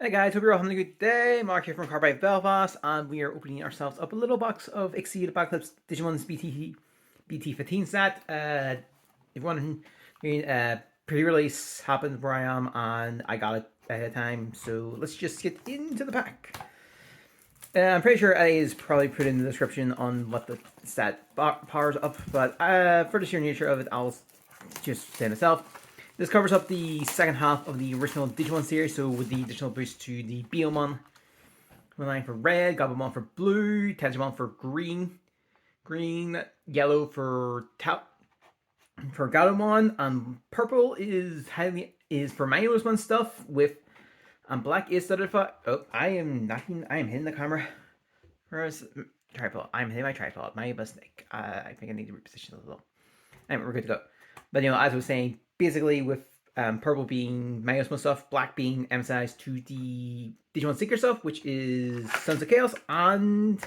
Hey guys, hope you're all having a good day. Mark here from Carbide Belfast, and we are opening ourselves up a little box of Exceed Apocalypse Digimon's BT15 set. If you want to, pre-release happened where I am, and I got it ahead of time. So let's just get into the pack. I'm pretty sure Eddy is probably put in the description on what the set powers up, but for the sheer nature of it, I'll just say myself. This covers up the second half of the original Digimon series, so with the additional boost to the Beomon, line for red, Gabumon for blue, Tensumon for green, yellow for Gatomon, and purple is for Minusman stuff with, and black is certified. Oh, I am hitting the camera. Where's tripod? I'm hitting my tripod. My mistake. I think I need to reposition a little. Anyway, we're good to go. But as I was saying, basically with purple being Magnus stuff, black being emphasized to the Digimon Seeker stuff, which is Sons of Chaos, and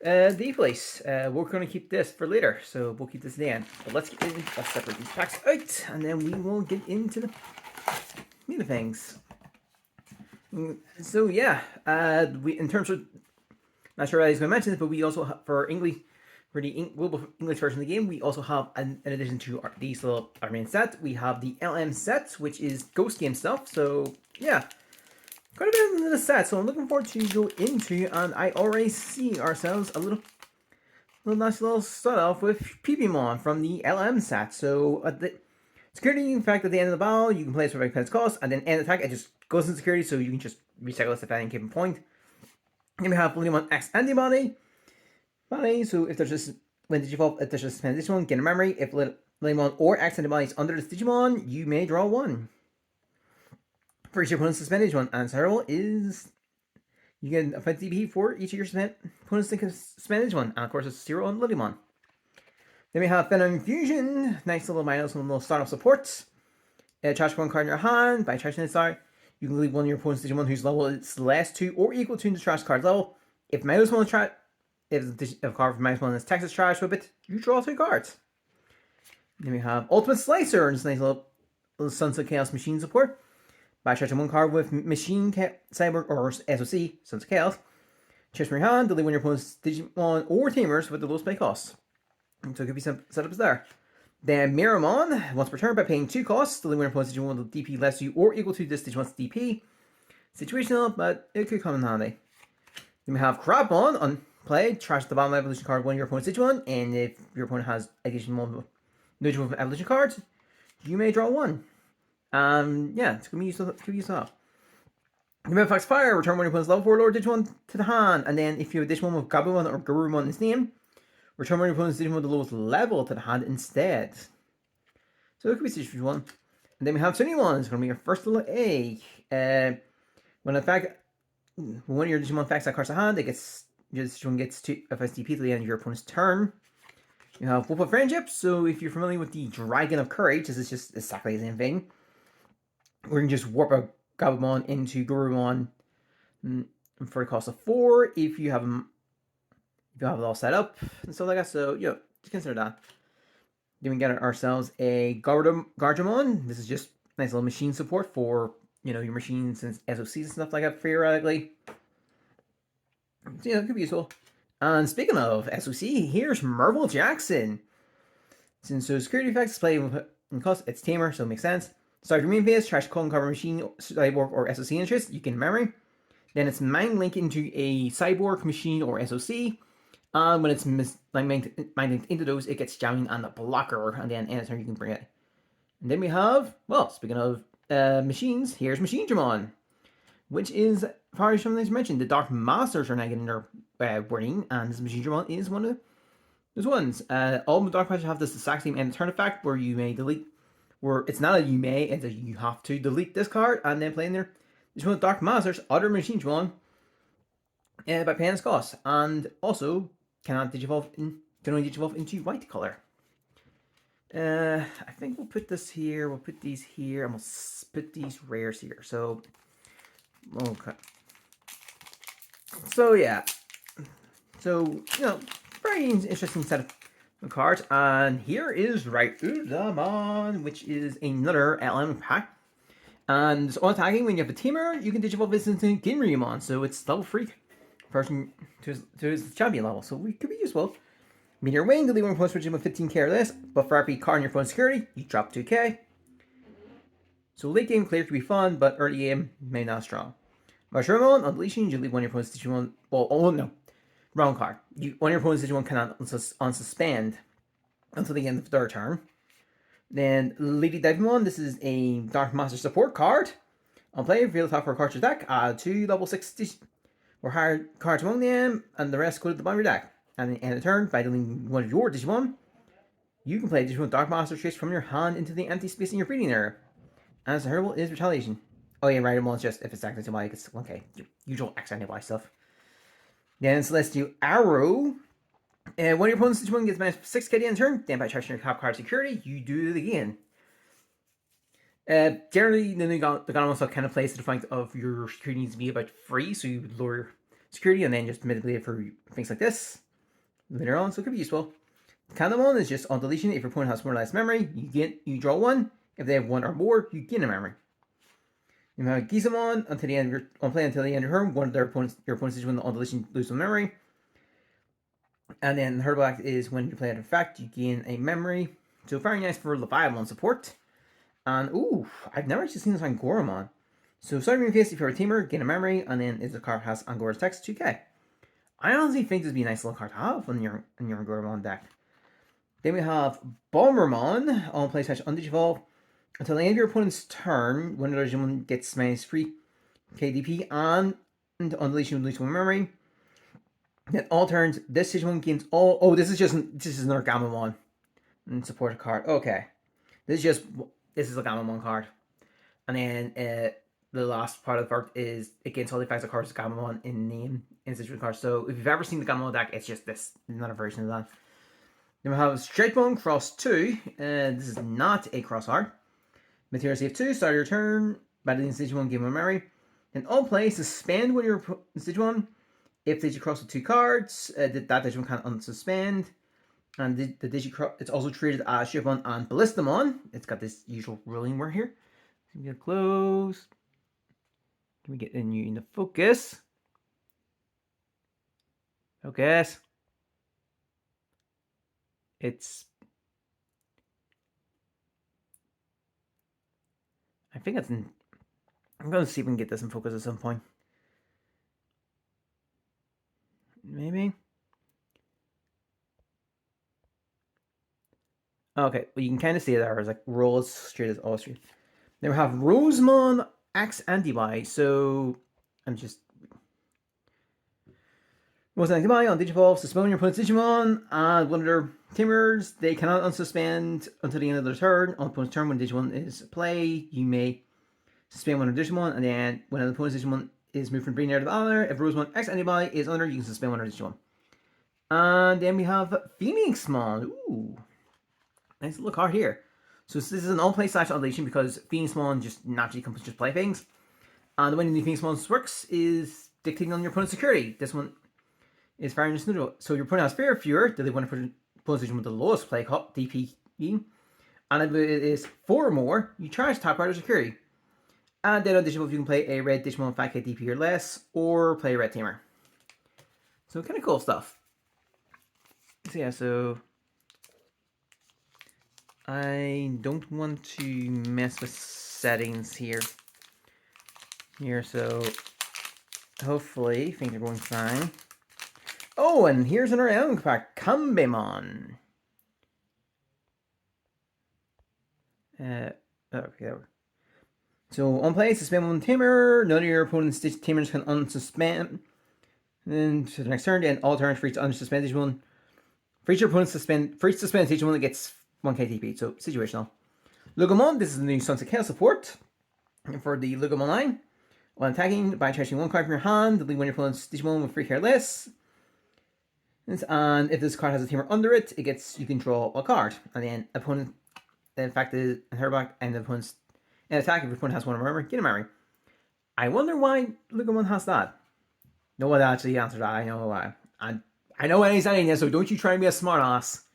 Digi-police. We're going to keep this for later, so we'll keep this at the end. But let's separate these packs out, and then we will get into the meat of things. So yeah, we in terms of, not sure I was going to mention this, but we also have, for English. For the global English version of the game, we also have, in addition to these little our main set, we have the LM set, which is Ghost Game stuff. So yeah, quite a bit into the set. So I'm looking forward to go into, and I already see ourselves a little nice little start off with Pipimon from the LM set. So at the security effect at the end of the battle, you can play it for its cost, and then end attack, it just goes into security, so you can just recycle this at any given point. Then we have Digimon X Antibody. So if there's just when Digivolve, if there's just suspended Digimon, gain a memory. If Limon or X antibody is under this Digimon, you may draw one. For each opponent's suspended Digimon, answerable is you get a 5 DP for each of your opponent's suspended Digimon, and of course it's 0 on Lilymon. Then we have Venom Fusion, nice little minus, little start-off support. Trash one card in your hand. By trashing this card, you can leave one of your opponent's Digimon whose level is less to or equal to the trash card's level. If minus one trash. If a card from minus one is Texas trash with it, you draw 2 cards. Then we have Ultimate Slicer, and this nice little Sons of Chaos machine support. By charging 1 card with Machine Cyber or SOC, Sons of Chaos. Choose from your hand, delete one of your opponent's Digimon or Tamers with the lowest play cost. So it could be some setups there. Then Miramon, once per turn, by paying 2 costs, delete one of your opponent's Digimon with DP less to or equal to this Digimon's DP. Situational, but it could come in handy. Then we have Crabmon on play, trash the bottom evolution card one of your opponent's Digimon, and if your opponent has additional Digimon evolution cards, you may draw one. Yeah, it's gonna be useful. Remember Fox Fire, return one of your opponent's level 4 lower Digimon to the hand, and then if you have a Digimon with Gabumon or Garurumon in its name, return one of your opponent's Digimon with the lowest level to the hand instead. So it could be situation one. And then we have Sunny-Mon, it's gonna be your first little egg. When in fact one of your Digimon facts that cards to hand, this one gets 2 FSDP to the end of your opponent's turn. You have Wolf of Friendship, so if you're familiar with the Dragon of Courage, this is just exactly the same thing. Where you can just warp a Gabumon into Garurumon for a cost of 4 if you have it all set up and stuff like that. So just consider that. Then we get ourselves a Gargemon. This is just nice little machine support for your machines and SOCs and stuff like that theoretically. So it could be useful. And speaking of SOC, here's Marvel Jackson. Since those security effects play in cost, it's tamer, so it makes sense. Start your main phase, trash clone cover machine, cyborg, or SOC interest, you can memory. Then it's mind link into a cyborg, machine, or SOC. And when it's mind linked into those, it gets jamming on the blocker, and then anytime you can bring it. And then we have, well, speaking of machines, here's Machine Dramon, which is probably something I mentioned. The Dark Masters are now getting their wording, and this Machine Dramon is one of those ones. All the Dark Masters have this exact same end turn effect where you may delete, where it's not a you may, it's a you have to delete this card and then play in there. This one, Dark Masters, other Machine Dramon, by paying its cost, and also can only digivolve into white color. I think we'll put this here. We'll put these here, and we'll put these rares here. So, okay. So yeah. So very interesting set of cards. And here is Raidamon, which is another LM pack. And on attacking, when you have a Tamer, you can Digivolve this into Ginryumon, so it's level 3 person to his champion level, so it could be useful. Meteor Wing, the lead one points with 15k or less, but for every card in your opponent's security, you drop 2k. So late game clear could be fun, but early game may not strong. Mushroomon, on deletion, you leave one of your opponent's Digimon. Well, oh no, wrong card. One of your opponent's Digimon cannot unsuspend until the end of their turn. Then Lady Digimon, this is a Dark Master support card. On play, reveal the top 4 cards to your deck, add 2 level 6 or higher cards among them, and the rest go to the bottom of your deck. And at the end of the turn, by dealing one of your Digimon, you can play Digimon Dark Master trace from your hand into the empty space in your breeding area. And as a herbal is retaliation. Oh yeah, right, well, it's just if it's active to it's okay. Usual X anti stuff. Then Celestial Arrow. One of your opponent's Digimon gets minus 6k at the end of turn, then by charging your top card security, you do it again. Generally, the Ganomon stuff kind of plays to the point of your security needs to be about 3, so you lower security and then just manipulate it for things like this later on, so it could be useful. Kanamon is just on deletion. If your opponent has more or less memory, you draw 1. If they have 1 or more, you gain a memory. You have Gizamon until the end of your play until the end of your turn. One of your opponent's Digimon on deletion lose some memory. And then the Herbal Act is when you play an effect, you gain a memory. So very nice for Leviathan support. And ooh, I've never actually seen this on Goramon. So starting your face if you're a teamer, gain a memory, and then if the card has Angora's text, 2k. I honestly think this would be a nice little card to have on your Goramon deck. Then we have Bombermon on play / Undigivolve. Until the end of your opponent's turn, when the Digimon gets minus 3 KDP and on deletion lose 1 memory. Then all turns, this Digimon gains all. Oh, this is another Gamamon and support a card. Okay, this is a Gamamon card, and then the last part of the card is it gains all the effects of cards of Gamamon in name in situation card. So if you've ever seen the Gamamon deck, it's just this, another version of that. Then we have Straightbone Cross 2. This is not a cross art. Material save 2, start your turn, battling Digimon, give 1 memory. Then all play, suspend when your Digimon. If Digi cross with 2 cards, that Digimon can unsuspend. And the Digi it's also treated as Shipmon and Ballistamon. It's got this usual ruling word here. So we get close. Can we get you in the focus? Focus. It's. I think it's in. I'm going to see if we can get this in focus at some point. Maybe. Okay, well you can kind of see there. It's like rolls straight as all straight. Then we have Rosemon X Anti-Y. So I'm just. Rosemon Anti-Y on Digivolve, suspend your opponent's Digimon, and one of their Timers, they cannot unsuspend until the end of their turn. On opponent's turn, when Digimon is play, you may suspend one of Digimon, and then when an opponent's Digimon is moved from breeding area to the other, if Rosemon X Anti-Y is under, you can suspend one of Digimon. And then we have Phoenixmon. Ooh. Nice little card here. So this is an all-play / unleashing because Phoenixmon just naturally comes to just play things. And the way the Phoenixmon works is dictating on your opponent's security. This one is firing just neutral. So your opponent has Fear of Fewer, that they want to put opponent's Digimon with the lowest play DP. And if it is 4 or more, you charge top card of security. And then on Digimon, you can play a red Digimon 5k DP or less, or play a red Tamer. So kind of cool stuff. So yeah, so I don't want to mess with settings here. So hopefully things are going fine. Oh, and here's another element pack, Kambemon. Okay, there we go. So on play, suspend one Tamer. None of your opponent's Tamers can unsuspend. And then to the next turn, then all turns for each unsuspend Digimon. For each opponent suspend Digimon that gets 1k TP. So situational. Lugomon, this is the new Sunset Chaos support. And for the Lugomon line, when attacking, by charging 1 card from your hand, delete one of your opponent's Digimon with 3 careless. And if this card has a Tamer under it, you can draw a card. And then opponent, in fact, is Herback, and the opponent's attack if your opponent has 1 memory, get a memory. I wonder why Lugomon has that. No one actually answered that. I know why. I know what he's saying here, so don't you try and be a smart ass.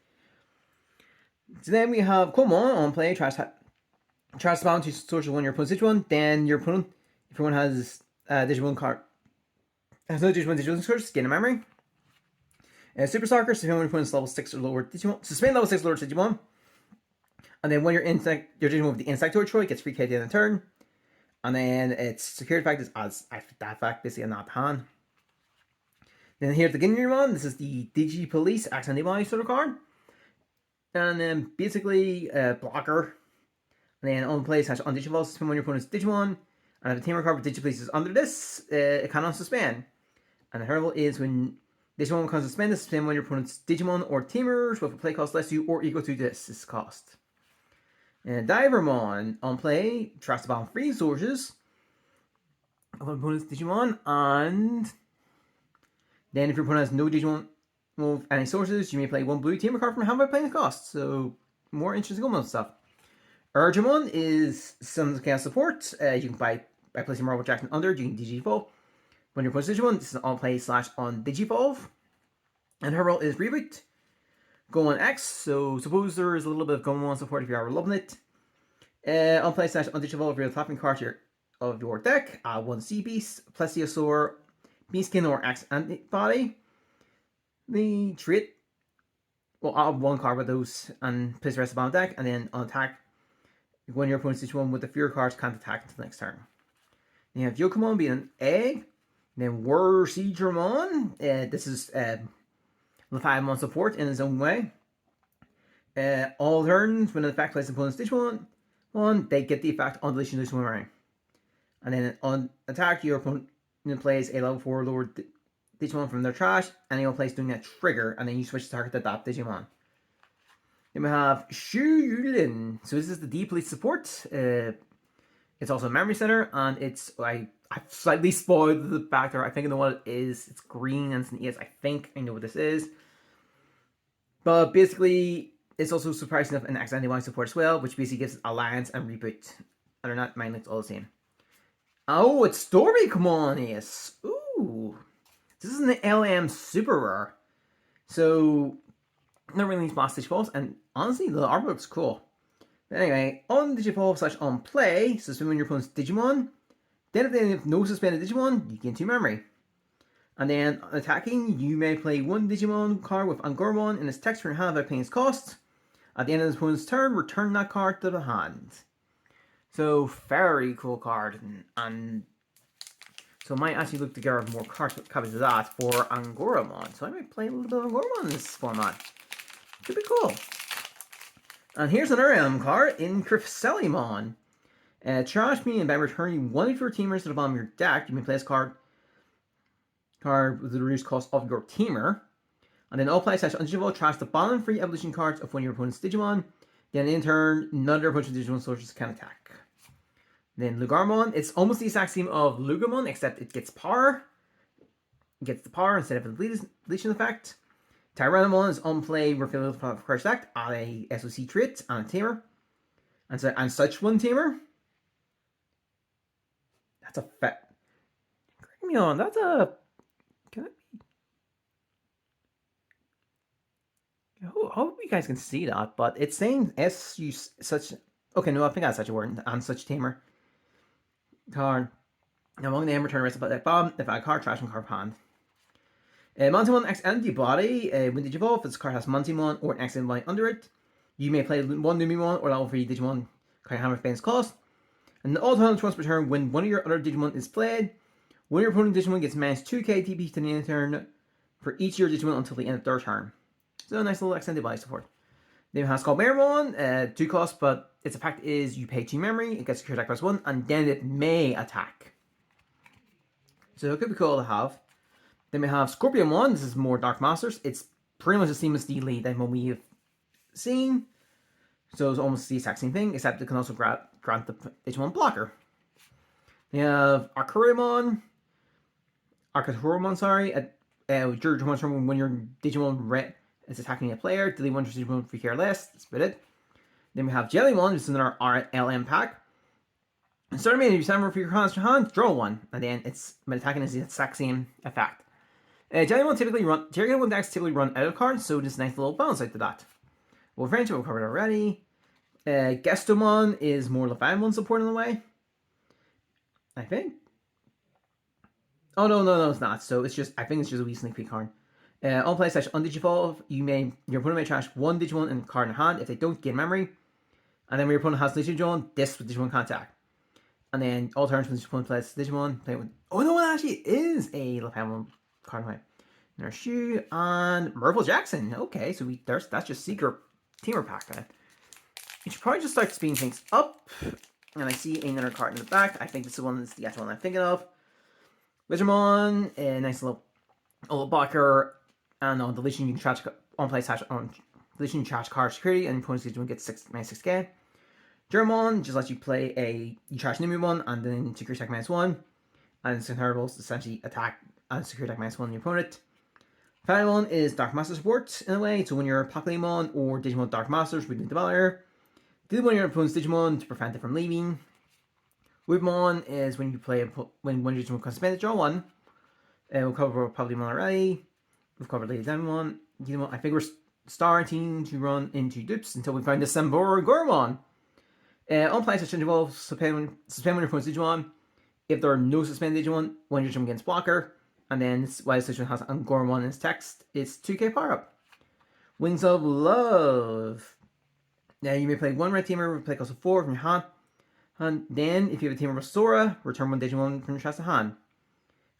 So then we have Komon on play, Trash the bottom to source one of your opponent's Digimon. Then your opponent, if everyone has Digimon card, has no Digimon source, gain a memory. Super Soccer, suspend when your opponent's level 6 or lower Digimon. Suspend level 6 or lower Digimon. And then when your Digimon with the Insectoid Troy gets free K at the end of the turn. And then its security effect is as that fact, basically a not pan. Then here at the beginning of your one, this is the Digi-police Axe Antibody sort of card. And then basically blocker. And then on play slash on Digi-Evolve, suspend when your opponent's Digimon. And if a teamer card with Digi-police is under this, it cannot suspend. And the hurdle is when Digimon becomes suspended, suspend when your opponent's Digimon or teamers with a play cost less to or equal to this cost. And Divermon on play, trash the bottom 3 sources of an opponent's Digimon, and then if your opponent has no Digimon with any sources, you may play one blue teamer card from hand by playing the cost. So more interesting Digimon stuff. Urgemon is some chaos support. You can buy by placing Marble Jackson under, you can Digi-Evolve. When your opponent's Digimon, this is on play slash on Digi-Evolve. And her role is Reboot. Go on X, so suppose there is a little bit of Gomon support if you are loving it. On play slash on Digi-Evolve, if you're tapping card of your deck, one Sea Beast, Plesiosaur, Beastkin, or X Antibody. The trait, well, I'll have one card with those and place the rest of the bottom deck, and then on attack, when your opponent's Digimon with the Fear cards can't attack until next turn. Then you have Yokomon being an egg, then Warseedramon, this is Leviathan support in his own way. All turns, when an effect plays opponent's Digimon, they get the effect on deletion of Digimon ring. And then on attack, your opponent plays a level 4 lower Digimon from their trash, and he'll place doing that trigger, and then you switch the target to that Digimon. Then we have Shu Yulin. So this is the Digi-Police support. It's also a memory center, and it's I've slightly spoiled the back there. I think I know what it is. It's green and it's an ES. I think I know what this is. But basically, it's also surprising enough an X Antibody support as well, which basically gives Alliance and Reboot. And they're not mind linked all the same. Oh, it's Story, come on, yes. Ooh. This is an LM super rare. So, not really these boss Digi-Evolves, and honestly, the artwork looks cool. But anyway, on Digi-Evolve slash on play, suspend when your opponent's Digimon. Then if they have no suspended Digimon, you gain 2 memory. And then attacking, you may play one Digimon card with Angormon in its text for hand by paying its cost. At the end of the opponent's turn, return that card to the hand. So, very cool card. And so I might actually look to get more copies of that for Angormon. So I might play a little bit of Angormon in this format. Could be cool. And here's another LM card in Crypselimon. Trash me, and by returning one of your teamers to the bottom of your deck, you may play this card with the reduced cost of your teamer. And then all play slash Digi-Evolve, trash the bottom 3 evolution cards of one of your opponent's Digimon. Then in turn, none of your opponent's Digimon sources can attack. Then Lugarmon, it's almost the exact same of Lugamon, except it gets power. It gets the power instead of a deletion effect. Tyrannomon is on play, refill the card stack, add a SOC trait and a tamer. And such one tamer. That's a fat. Correct me on, that's a. Can it be? I hope you guys can see that, but it's saying SU such. Okay, no, I think that's such a word, and such tamer. Card. Among the return rest of that bomb, if I card trash and card hand. Montimon X Antibody, when Digi-Evolve, this card has Montimon or an X Antibody under it. You may play one Numimon or level 3 Digimon card hammer Bane's cost. And all time once return when one of your other Digimon is played. When your opponent Digimon gets minus 2k TP to the end of turn for each of your Digimon until the end of their turn. So a nice little X Antibody support. Then it has called Meramon, 2 costs, but its effect is you pay 2 memory, it gets secure attack +1, and then it may attack. So it could be cool to have. Then we have Scorpiomon, this is more Dark Masters. It's pretty much the same as the lead than what we have seen. So it's almost the exact same thing, except it can also grant the Digimon blocker. We have Arcturomon, sorry. When your Digimon is attacking a player, delete one Digimon if you care less. That's it. Then we have Jellymon, which is another RLM pack. And starting if you summon for your hand, draw one. And then when attacking is the exact same effect. Jellymon decks typically run out of cards, so just a nice little balance out to that. Well, French, we've covered already. Gestomon is more Leviathan support in a way, I think. Oh no, it's not. So it's just, I think it's just a wee sneak peek card. On play / on Digivolve, your opponent may trash one Digimon and card in hand. If they don't, gain memory. And then when your opponent has Digimon, this with Digimon contact. And then all turns when your opponent plays Digimon, play with. Oh no, it actually is a Leviathan card away. There's Shu and Merville Jackson. Okay, so that's just secret teamer pack then. You should probably just start speeding things up. And I see another card in the back. I think this is the actual one I'm thinking of. Wizardmon, a nice little blocker, and on deletion you can charge on play / on deletion you charge card security, and opponent's Digimon gets 6k. Germon just lets you play you charge Nimumon and then secure attack -1, and Synherbals essentially attack and secure attack -1 on your opponent. Phantomon is Dark Master support in a way, so when you're Pokemon or Digimon Dark Masters with the Developer, deal one of your opponent's Digimon to prevent it from leaving. Whipmon is when you play when one Digimon becomes suspended, draw one. We'll cover probably one already. We've covered Lady Demon. I think we're starting to run into dupes until we find the Sambor Gormon. On play such involve suspend when your opponent's Digimon. If there are no suspended Digimon, one Digimon gains blocker. And then while this Digimon has Gormon in its text, it's 2k power up. Wings of Love. Now you may play one red teamer, play cost of 4 from your hand. And then, if you have a teamer with Sora, return one Digimon from your chest to hand.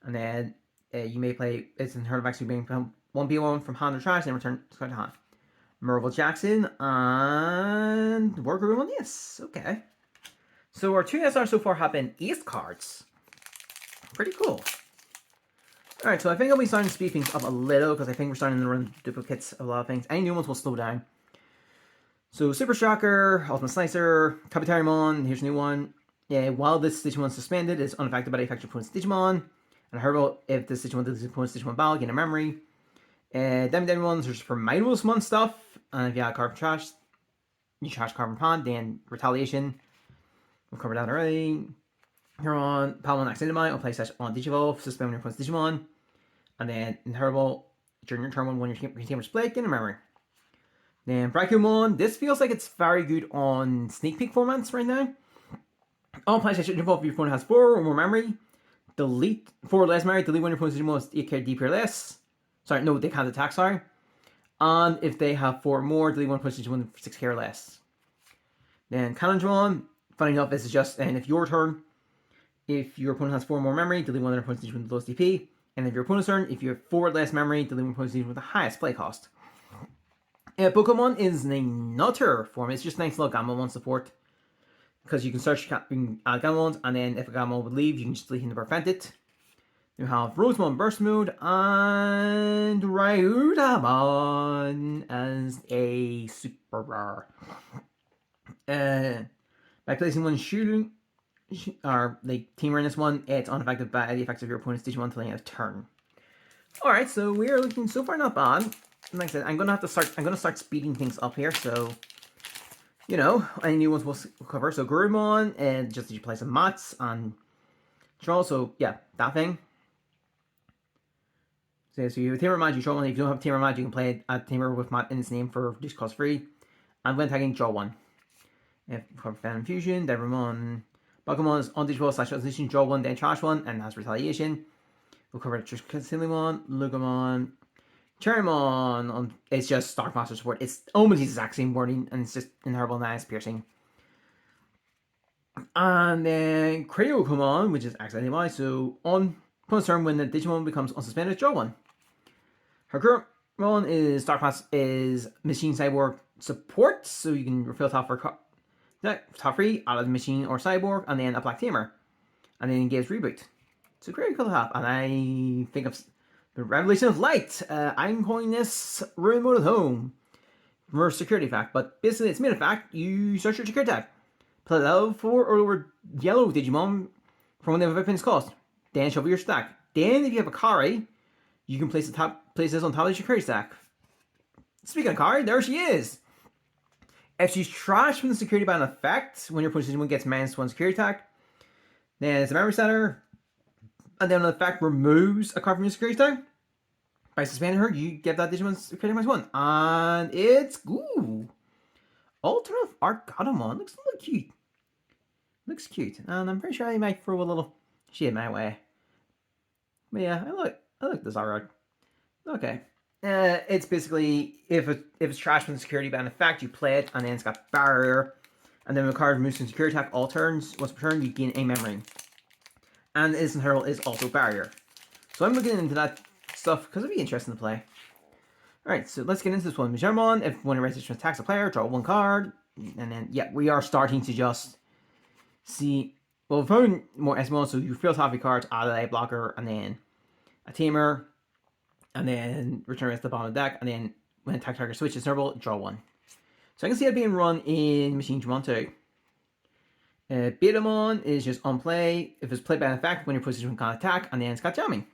And then, you may play, it's in her back, so you bring one B1 from hand or trash, and return to hand. Merville Jackson, and Worker Room on this. Okay. So our 2 SR so far have been ace cards. Pretty cool. Alright, so I think I'll be starting to speed things up a little, because I think we're starting to run duplicates of a lot of things. Any new ones will slow down. So Super Shocker, Ultimate Slicer, Kapitarimon, here's a new one. Yeah, while this Digimon is suspended, it's unaffected by the effect of your opponent's Digimon. And Herbal, if this Digimon does his opponent's Digimon battle, gain a memory. Demi ones are just for Mindless stuff. And if you have carbon trash, you trash carbon pond, then Retaliation. We've covered that already. Here on Palmon Accidentally, I'll play on Digivolve, suspend when your opponent's Digimon. And then in Herbal, during your turn one, when your team is split, gain a memory. Then Brachyumon, this feels like it's very good on sneak peek formats right now. On PlayStation Involve, if your opponent has 4 or more memory, delete 4 or less memory, delete one of your opponent's Digimon with 8k DP or less. Sorry, no, they can't attack, sorry. And if they have 4 or more, delete one of your opponent's Digimon with 6k or less. Then Cannondron, funny enough, this is just, and if your turn, if your opponent has 4 or more memory, delete one of their opponent's Digimon with the lowest DP. And if your opponent's turn, if you have 4 or less memory, delete one of your opponent's Digimon with the highest play cost. Pokemon is another form. It's just nice little Gamma support. Because you can search Gamma and then if a Gamma would leave, you can just delete him to prevent it. You have Rosemon Burst Mode and Ryudamon as a super rare. By placing one shooting, or like teamer in this one, it's unaffected by the effects of your opponent's Digimon until the end of turn. Alright, so we are looking so far not bad. Like I said, I'm gonna start speeding things up here, so you know, any new ones we'll cover. So Gurumon, and just you play some mats and draw, so yeah, that thing. So you have a Tamer Mod, you draw one. If you don't have a Tamer Mod, you can play a Tamer with Mod in its name for reduced cost free. And when attacking, draw one. If for Phantom Fusion, Devramon, Pokemon is on Digimon / Transition, draw one, then trash one, and has Retaliation. We'll cover Triskilimon, Lugamon, Cherrymon, it's just Dark Master support. It's almost the exact same wording, and it's just inheritable, nice, piercing. And then Cryokomon, which is accidentally so on opponent's turn, when the Digimon becomes unsuspended, draw one. Hercuremon is Dark Master, is Machine Cyborg support, so you can refill top free out of the Machine or Cyborg, and then a Black Tamer. And then gives Reboot. So pretty cool to have, and I think of the Revelation of Light. I'm calling this Ruin Mode at Home. Reverse security fact, but basically it's made a fact. You search your security tag. Play level 4 or lower yellow Digimon from when they have a weapon's cost. Then shuffle your stack. Then if you have a Kari, you can place this on top of the security stack. Speaking of Kari, there she is. If she's trashed from the security by an effect, when your opponent's Digimon gets -1 security tag, then it's a memory center. And then the effect removes a card from your security tag. By suspending her, you get that Digimon security -1. And it's ooh. Alternative art Gatomon. Looks a little cute. Looks cute. And I'm pretty sure I might throw a little shade my way. But yeah, I like this art. Okay. It's basically if it's trash from the security ban effect, you play it, and then it's got barrier, and then when the card moves in security attack all turns, once per turn you gain a memory. And Instant Hurl is also barrier. So I'm looking into that stuff because it'd be interesting to play. Alright, so let's get into this one. Digimon, if one resistance attacks a player, draw one card. And then, yeah, we are starting to just see. Well, we've found more SMO, so you fill top your cards, add a blocker, and then a tamer, and then return it to the bottom of the deck, and then when attack target switches snowball, draw one. So I can see it being run in Machine Digimon 2. Betamon is just on play. If it's played by an effect, when your position can attack, and then it's got jamming.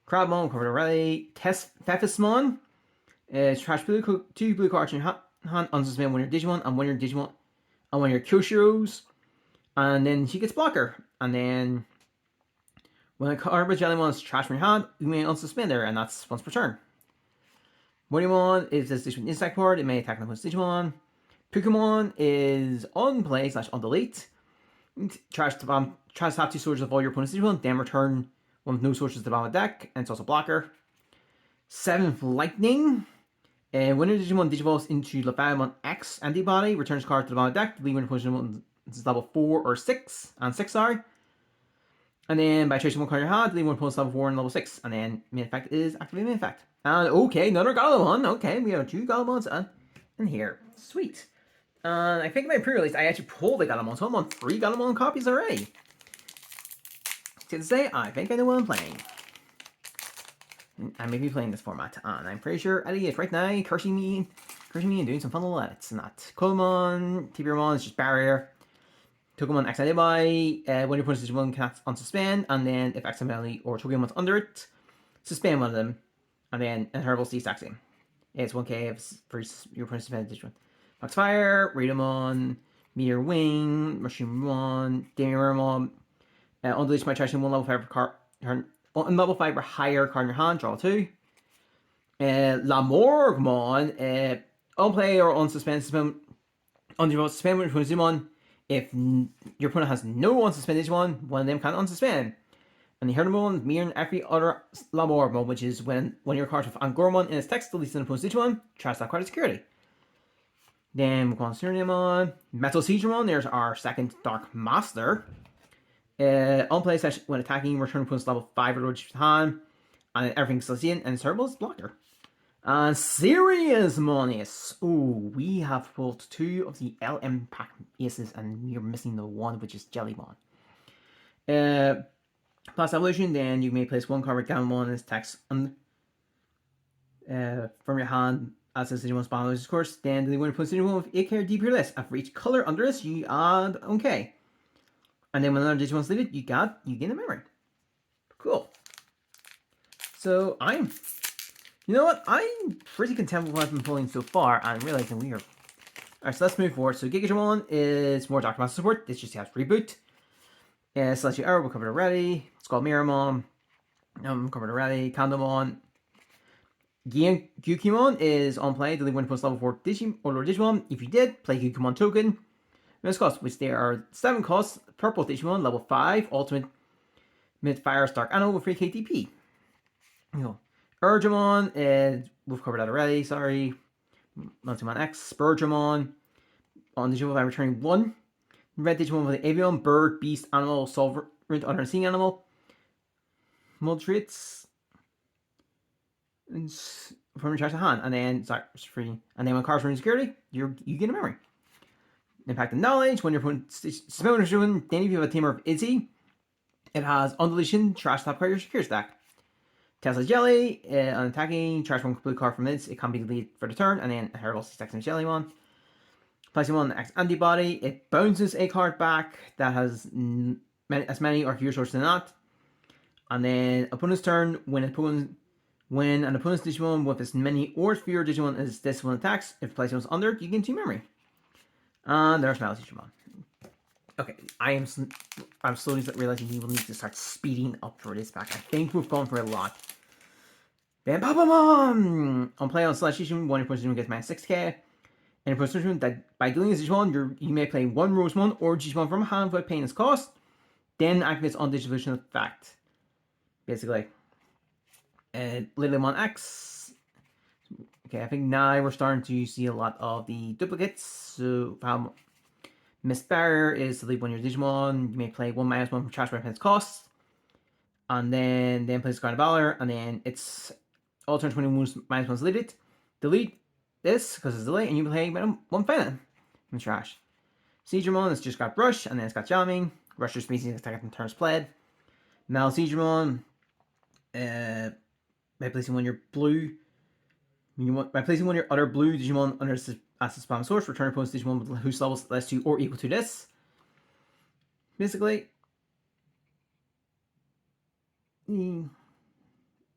Crabmon, covered already. Tefismon is trash blue, 2 blue cards in your hand, unsuspend when you're Digimon, and when you're Digimon, and when you're Kyoshiros, and then she gets blocker. And then when a card with Jellymon is trash from your hand, you may unsuspend her, and that's once per turn. Morimon is this Digimon insect card, it may attack an opponent's Digimon. Pokemon is on play / on delete. Tries to tap 2 swords of all your opponent's Digimon, then return one with no swords to the bottom of the deck, and it's also blocker. 7th Lightning. When your Digimon digivolves into Leviathan X antibody, returns card to the bottom of the deck, leaving your opponent's is level 4 or 6, and 6 sorry. And then by tracing one card in your hand, leave one opponent's level 4 and level 6, and then main effect is activate main effect. And okay, another Galamon. Okay, we have 2 Galamons in here. Sweet. And I think in my pre-release, I actually pulled the Galamon, so I'm on 3 Galamon copies already. To say, I think I know what I'm playing. I may be playing this format, and I'm pretty sure Eddy is right now cursing me and doing some fun little edits. Not Colemon, TPRmon is just barrier. Togemon X antibody, when your opponent's Digimon can unsuspend, and then if accidentally or Togemon's under it, suspend one of them, and then Inheritable C-stacks him. It's 1k for your opponent's suspended Digimon. Foxfire, Raidamon, Meteor Wing, Mushroomon, Daemon, unleash my trash in 1 level 5 card. On level 5 or higher card in your hand, draw 2. Lamorgmon, on play or on suspend, suspend when your opponent's Digimon. If your opponent has no unsuspended Digimon, one of them can unsuspend. And the Hermon mirror every other Lamorgmon, which is when one of your cards with Angormon in its text deletes an opponent's Digimon, trash that card as security. Then we go on Suriamon, Metal Siegramon, there's our 2nd Dark Master. On play session when attacking, return opponent's level 5 or lower hand, and everything's Celestian and Cerebral's blocker. And Serious Monius. Ooh, we have pulled 2 of the LM pack aces, and we are missing the one, which is Jellymon. Plus evolution, then you may place 1 card with Gamamon in its text from your hand as a Digimon's battle, of course. Then the winner puts Digimon with 8 card Digi-police. After each color under this, you add okay. And then when another Digimon's deleted, you gain a memory. Cool. So you know what? I'm pretty content with what I've been pulling so far, and realizing we are. Alright, so let's move forward. So Gigadramon is more Dr. Master support. This just has reboot. Celestial Arrow, we covered already. Skull Miramon, covered already. Kandomon. Gyukimon is on play. Delete when post level 4 Digimon or Lord Digimon. If you did, play Gyukumon token. Minus cost, which there are 7 costs. Purple Digimon, level 5, ultimate mid-fire Stark Animal with free KTP. You know, Urgemon, we've covered that already, sorry. Multimon X, Spurgemon, on Digimon by returning 1. Red Digimon with the Avion, Bird, Beast, Animal, Sovereign, Other Seeing Animal. Mold traits. From your charge to hand, and then, sorry, it's free. And then when cards are in security, you get a memory. Impact and knowledge, when you're suspending, then if you have a tamer of Izzy, it has undeletion, trash top card your secure stack. Tesla Jelly, on attacking, trash one complete card from this, it can be deleted for the turn, and then a Herbal stacks in Jelly one. Placing one X antibody, it bounces a card back that has as many or fewer sources than that. And then opponent's turn, when an opponent's Digimon with as many or fewer Digimon as this one attacks, if placing one's under, you gain 2 memory. And there's Metal Digimon. Okay, I'm slowly realizing we will need to start speeding up for this pack. I think we've gone for a lot. Then Papamon! On play on Slash Digimon, one your Digimon gets -6k. And in Digimon that by dealing this Digimon, you may play one Rosemon or Digimon from hand without paying its cost, then activates on Digivolution effect. Basically. Lilymon X. Okay, I think now we're starting to see a lot of the duplicates. So, Miss Barrier is to leave one of your Digimon. You may play one -1 from trash by its cost. And then play Scarlet Valor, and then it's all turns when you -1's deleted. Delete this because it's delayed, and you play one Phantom from trash. Siegramon has just got Rush, and then it's got Jamming. Rush your species attack from turns played. Now Siegramon, by placing one of your blue, by placing one of your other blue Digimon under as a spam source, return opponent's Digimon whose level is less to or equal to this. Basically,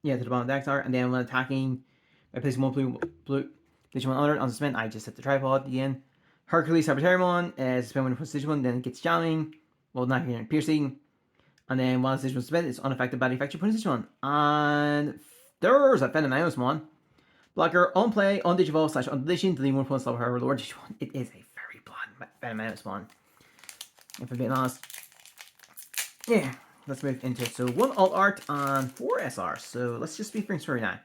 yeah, to the bottom of the deck and then when attacking, by placing one blue Digimon under on suspend, I just hit the tripod again. Hercules Sabotarimon is suspend when it puts Digimon, then it gets jamming, well not getting piercing, and then while the Digimon suspend, it's unaffected by the effect you put in Digimon. And there's a Venomous blocker on play, on Digivolve / on deletion, delete one opponent's level however lower Digimon. It is a very bland Venomous if I'm being honest. Yeah. Let's move into it. So 1 alt art and 4 SR. So let's just speed things through now.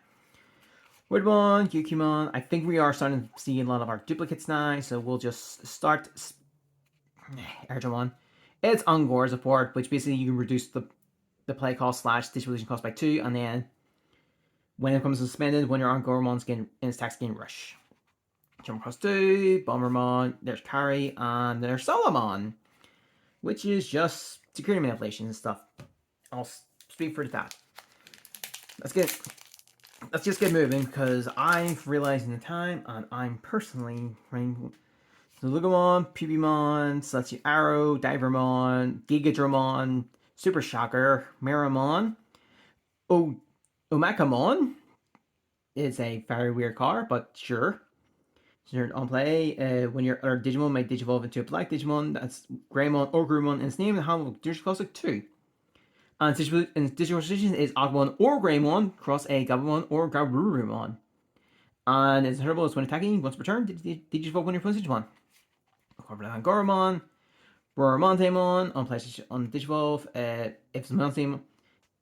Woodmon, Yukimon. I think we are starting to see a lot of our duplicates now. So we'll just start. Erjamon. It's Angor support, which basically you can reduce the play cost / distribution cost by 2. And then when it comes suspended, when your Angormon's in its tax gain rush. Jump across 2, Bombermon, there's Kari, and there's Solomon, which is just security manipulation and stuff. I'll speak for that. Let's just get moving because I've realized in the time and I'm personally running the Lugamon, Pubimon, Celestial Arrow, Divermon, Gigadramon, Super Shocker, Miramon, Omakamon is a very weird card, but sure. So on play, when your other Digimon may Digivolve into a black Digimon, that's Greymon or Grumon in its name, and how will Digital cost like 2. And digital position is Agumon or Greymon cross a Gabumon or Garurumon. And its turbo is when attacking, once per turn, Digivolve when your opponent's Digimon. Corporate Goromon, Roramontemon, on PlayStation on Digivolve, if it's a mon's name,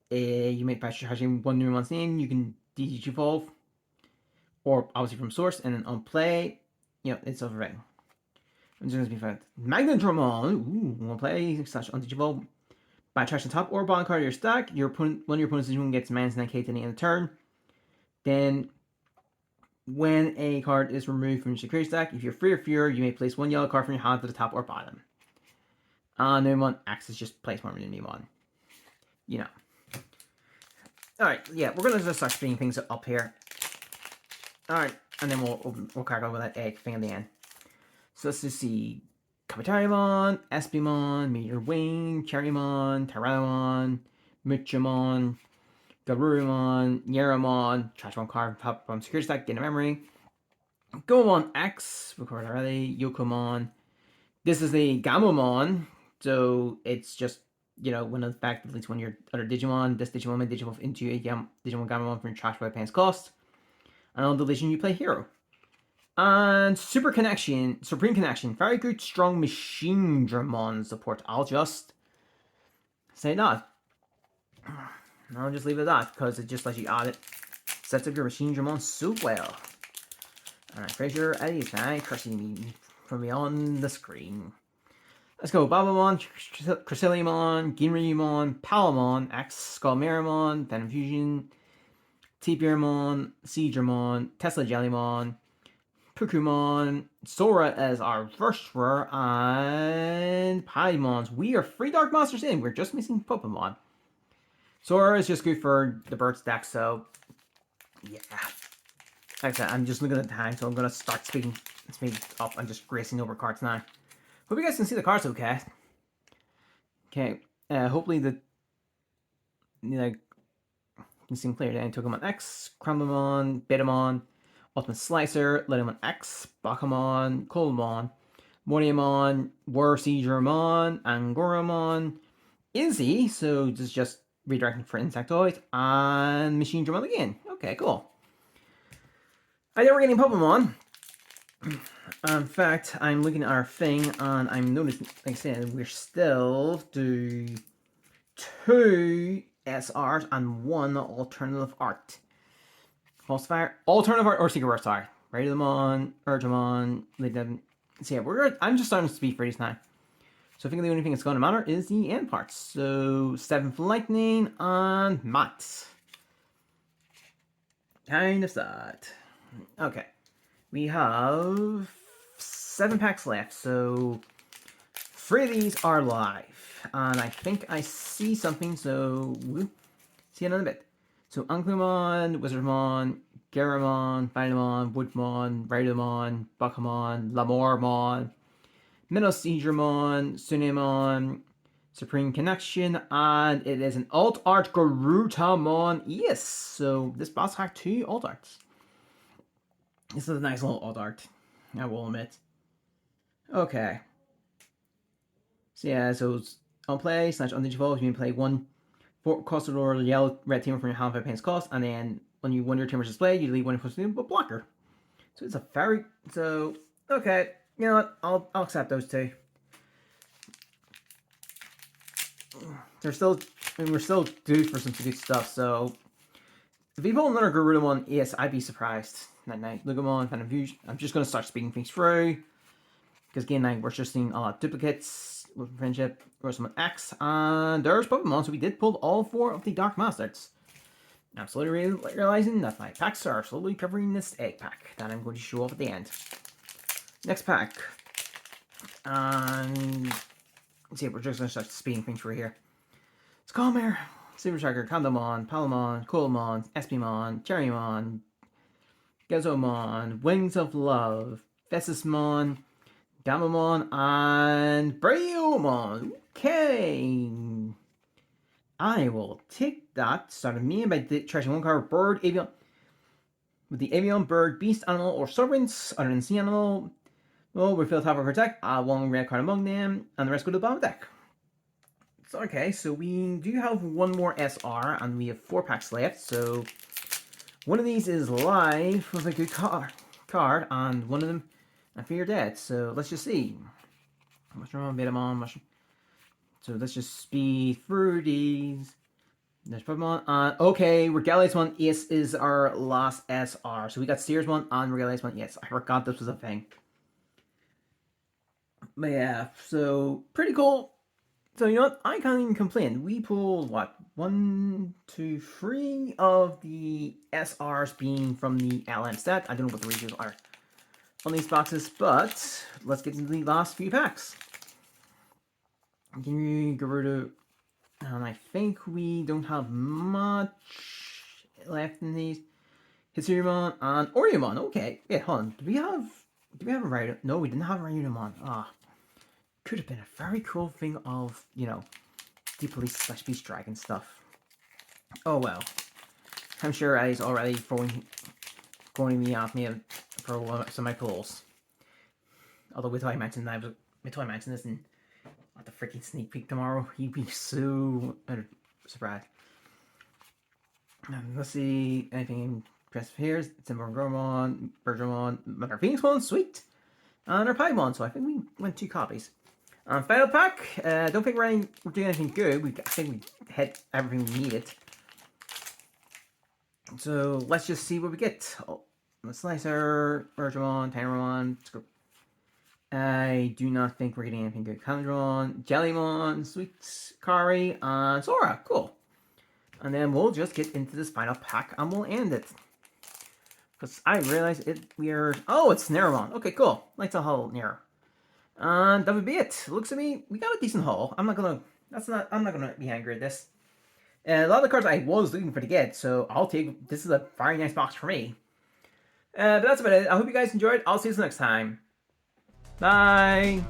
you may patch charging one new month's name, you can Digivolve, or obviously from source, and then on play, it's overrated. I'm just going to be fine. Magnetramon, on play, / on Digivolve, by attraction top or bottom card of your stack, one of your opponent's Digimon gets -9k at the end of the turn. Then, when a card is removed from your security stack, if you're free or fewer, you may place one yellow card from your hand to the top or bottom. Numon X is just place one Numon. Alright, yeah, we're going to just start speeding things up here. Alright, and then we'll crack on with that egg thing at the end. So let's just see. Kabatarimon, Espimon, Meteor Wing, Cherrymon, Tyrannomon, Muchamon, Garurumon, Yeramon, Trashmon card from security stack, gain a memory. Gomon X, recorded already, Yokomon. This is the Gamomon, so it's just, when the fact deletes one of your other Digimon, this Digimon may Digivolve into a Digimon Gamomon from your trash by paying cost. And on deletion, you play Hero. And Supreme Connection, very good, strong Machine Dramon support. I'll just say that. I'll just leave it at that, because it just lets you add it. Sets up your Machine Dramon so well. Alright, Fraser, Eddy is now cursing me from beyond the screen. Let's go. Babamon, Cresselimon, Ginryumon, Palamon, X, Skullmiramon, Venom Fusion, T-Beermon, Seedramon, Tesla Jellymon, Pukumon, Sora as our first rare, and Paimons. We are 3 Dark Monsters in. We're just missing Pokemon. Sora is just good for the Birds deck, so yeah. Like I said, I'm just looking at the time, so I'm going to start speeding up and just racing over cards now. Hope you guys can see the cards okay. Okay, hopefully you can see them clear. Then Togemon X, Crumblemon, Betamon, Ultimate Slicer, Lettermon X, Bakamon, Coldmon, Moriamon, Warseedramon, Angoramon, Izzy, so this is just redirecting for Insectoid, and Machine Dramon again. Okay, cool. I think we're getting Pokemon. In fact, I'm looking at our thing and I'm noticing, like I said, we're still do 2 SRs and 1 alternative art. Falsifier, alternative art, or secret art, sorry. Raid them on, urge them on, lead them. So yeah, I'm just starting to speed for these now. So I think the only thing that's going to matter is the end parts. So 7th Lightning and Matt. Kind of sad. Okay. We have 7 packs left, so 3 of these are live. And I think I see something, so we'll see you in a bit. So Anklumon, Wizardmon, Garamon, Dynamon, Woodmon, Raidamon, Bakamon, Lamormon, Minoseedramon, Sunemon, Supreme Connection, and it is an alt art Garutamon. Yes, so this box had 2 alt arts. This is a nice little alt art, I will admit. Okay. So yeah, so it's on play / on Digi-police, you can play 1 cost or yellow red teamer from your hand 5 points cost, and then when you win your teamer's display, you leave 1 plus 2 but blocker. So it's a very okay. You know what? I'll accept those 2. We're still due for some good stuff. So if we pull another Garuda one, yes, I'd be surprised. Night, Lugamon, Phantom Fusion. I'm just gonna start speeding things through because game 9 we're just seeing a lot of duplicates with friendship. Rosamund X, and there's Pokemon. So we did pull all 4 of the Dark Masters. I'm slowly realizing that my packs are slowly covering this egg pack that I'm going to show off at the end. Next pack. And let's see, we're just going to start speeding things through here. It's Calmer, Super Striker, Condomon, Palomon, Coolmon, Espimon, Cherrymon, Gazomon, Wings of Love, Fesismon, Gamamon, and Breomon. Okay. I will take that. Started me by treasuring 1 card, bird, avian. With the avian, bird, beast, animal, or servants, other than sea animal. Well, we fill the top of our deck, add 1 red card among them, and the rest go to the bottom of the deck. So, okay, so we do have 1 more SR, and we have 4 packs left, so one of these is live with a good card, and one of them, I fear you're dead, so let's just see. Mushroom, Betamon, Mushroom. So let's just speed through these. There's Pokemon. Okay, Regalia's one. Yes, is our last SR. So we got Sears one and Regalia's one. Yes, I forgot this was a thing. But yeah, so pretty cool. So you know what? I can't even complain. We pulled what? 1, 2, 3 of the SRs being from the LM set. I don't know what the reviews are on these boxes, but let's get into the last few packs. Garuda, and I think we don't have much left in these. Hitsuriumon and Oriumon. Okay, yeah, hold on. Do we have a Rhino? No, we didn't have a Rhinomon. Could have been a very cool thing of, you know, Digi-police / Beast Dragon stuff. Oh well. I'm sure Eddy's already going me off me for some of my pulls. Although wait till I mention this and at the freaking sneak peek tomorrow, he'd be so surprised. Let's see anything impressive here. Simba Gormon, Bergermon, our Phoenix one, sweet, and our Paimon. So I think we went 2 copies. Final pack. Don't think we're doing anything good. I think we hit everything we needed. So let's just see what we get. Oh, Slicer, Bergermon, Tamermon. Let's go. I do not think we're getting anything good. Condron, Jellymon, Sweet, Kari, and Sora. Cool. And then we'll just get into this final pack and we'll end it. Because I realize oh, it's Neramon. Okay, cool. Like the haul, Nero. And that would be it. Looks to me, we got a decent haul. I'm not gonna be angry at this. A lot of the cards I was looking for to get, so I'll take. This is a very nice box for me. But that's about it. I hope you guys enjoyed. I'll see you next time. Bye.